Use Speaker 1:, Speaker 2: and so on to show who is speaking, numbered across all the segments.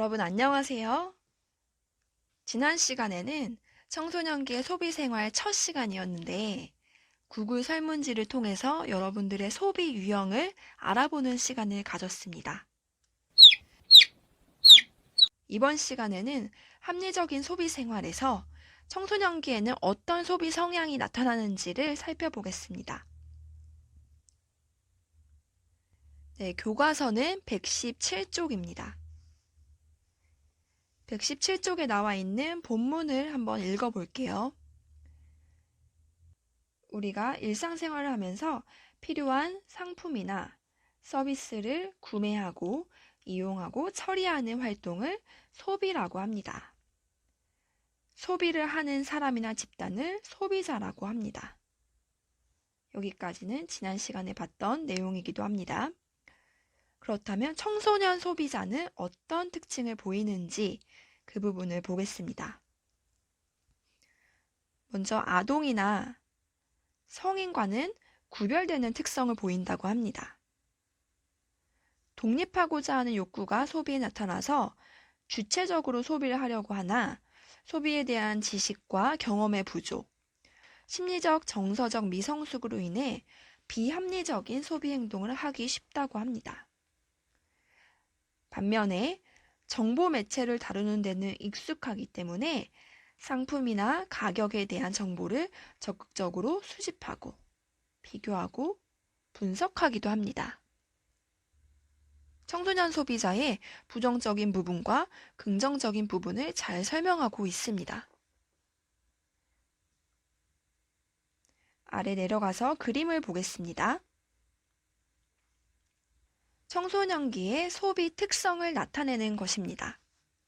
Speaker 1: 여러분 안녕하세요. 지난 시간에는 청소년기의 소비생활 첫 시간이었는데 구글 설문지를 통해서 여러분들의 소비 유형을 알아보는 시간을 가졌습니다. 이번 시간에는 합리적인 소비 생활에서 청소년기에는 어떤 소비 성향이 나타나는지를 살펴보겠습니다. 네, 교과서는 117쪽입니다. 117쪽에 나와 있는 본문을 한번 읽어볼게요. 우리가 일상생활을 하면서 필요한 상품이나 서비스를 구매하고 이용하고 처리하는 활동을 소비라고 합니다. 소비를 하는 사람이나 집단을 소비자라고 합니다. 여기까지는 지난 시간에 봤던 내용이기도 합니다. 그렇다면 청소년 소비자는 어떤 특징을 보이는지 그 부분을 보겠습니다. 먼저 아동이나 성인과는 구별되는 특성을 보인다고 합니다. 독립하고자 하는 욕구가 소비에 나타나서 주체적으로 소비를 하려고 하나 소비에 대한 지식과 경험의 부족, 심리적, 정서적 미성숙으로 인해 비합리적인 소비 행동을 하기 쉽다고 합니다. 반면에 정보 매체를 다루는 데는 익숙하기 때문에 상품이나 가격에 대한 정보를 적극적으로 수집하고 비교하고 분석하기도 합니다. 청소년 소비자의 부정적인 부분과 긍정적인 부분을 잘 설명하고 있습니다. 아래 내려가서 그림을 보겠습니다. 청소년기의 소비 특성을 나타내는 것입니다.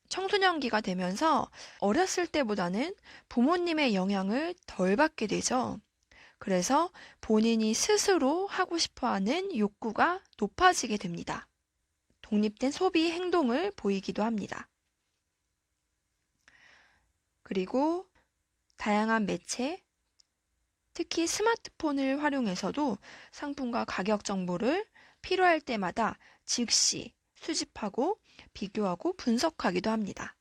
Speaker 1: 청소년기가 되면서 어렸을 때보다는 부모님의 영향을 덜 받게 되죠. 그래서 본인이 스스로 하고 싶어하는 욕구가 높아지게 됩니다. 독립된 소비 행동을 보이기도 합니다. 그리고 다양한 매체, 특히 스마트폰을 활용해서도 상품과 가격 정보를 필요할 때마다 즉시 수집하고 비교하고 분석하기도 합니다.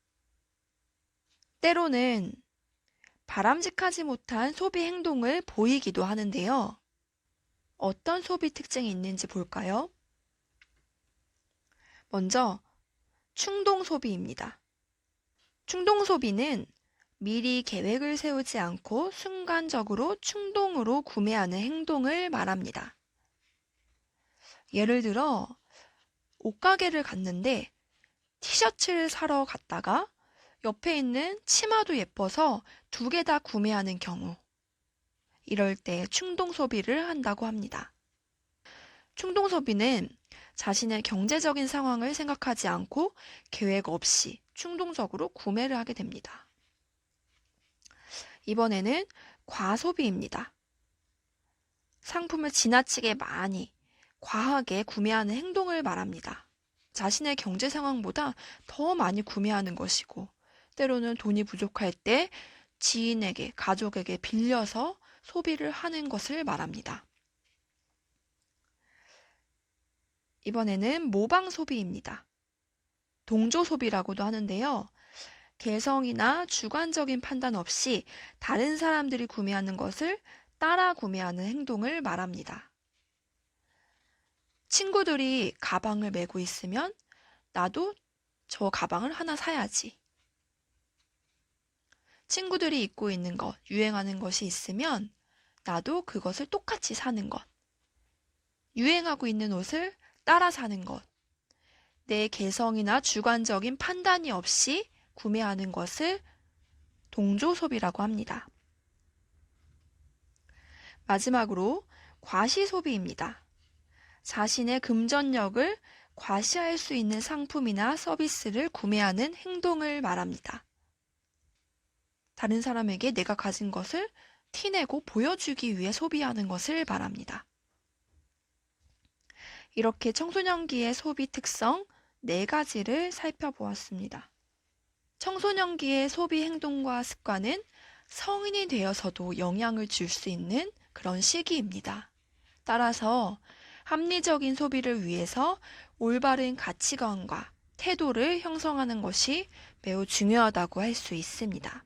Speaker 1: 때로는 바람직하지 못한 소비 행동을 보이기도 하는데요. 어떤 소비 특징이 있는지 볼까요? 먼저 충동 소비입니다. 충동 소비는 미리 계획을 세우지 않고 순간적으로 충동으로 구매하는 행동을 말합니다. 예를 들어 옷가게를 갔는데 티셔츠를 사러 갔다가 옆에 있는 치마도 예뻐서 두 개 다 구매하는 경우, 이럴 때 충동 소비를 한다고 합니다. 충동 소비는 자신의 경제적인 상황을 생각하지 않고 계획 없이 충동적으로 구매를 하게 됩니다. 이번에는 과소비입니다. 상품을 지나치게 많이, 과하게 구매하는 행동을 말합니다. 자신의 경제 상황보다 더 많이 구매하는 것이고, 때로는 돈이 부족할 때 지인에게, 가족에게 빌려서 소비를 하는 것을 말합니다. 이번에는 모방 소비입니다. 동조 소비라고도 하는데요. 개성이나 주관적인 판단 없이 다른 사람들이 구매하는 것을 따라 구매하는 행동을 말합니다. 친구들이 가방을 메고 있으면 나도 저 가방을 하나 사야지. 친구들이 입고 있는 것, 유행하는 것이 있으면 나도 그것을 똑같이 사는 것. 유행하고 있는 옷을 따라 사는 것. 내 개성이나 주관적인 판단이 없이 구매하는 것을 동조 소비라고 합니다. 마지막으로 과시 소비입니다. 자신의 금전력을 과시할 수 있는 상품이나 서비스를 구매하는 행동을 말합니다. 다른 사람에게 내가 가진 것을 티내고 보여주기 위해 소비하는 것을 말합니다. 이렇게 청소년기의 소비 특성 4가지를 살펴보았습니다. 청소년기의 소비 행동과 습관은 성인이 되어서도 영향을 줄 수 있는 그런 시기입니다. 따라서 합리적인 소비를 위해서 올바른 가치관과 태도를 형성하는 것이 매우 중요하다고 할 수 있습니다.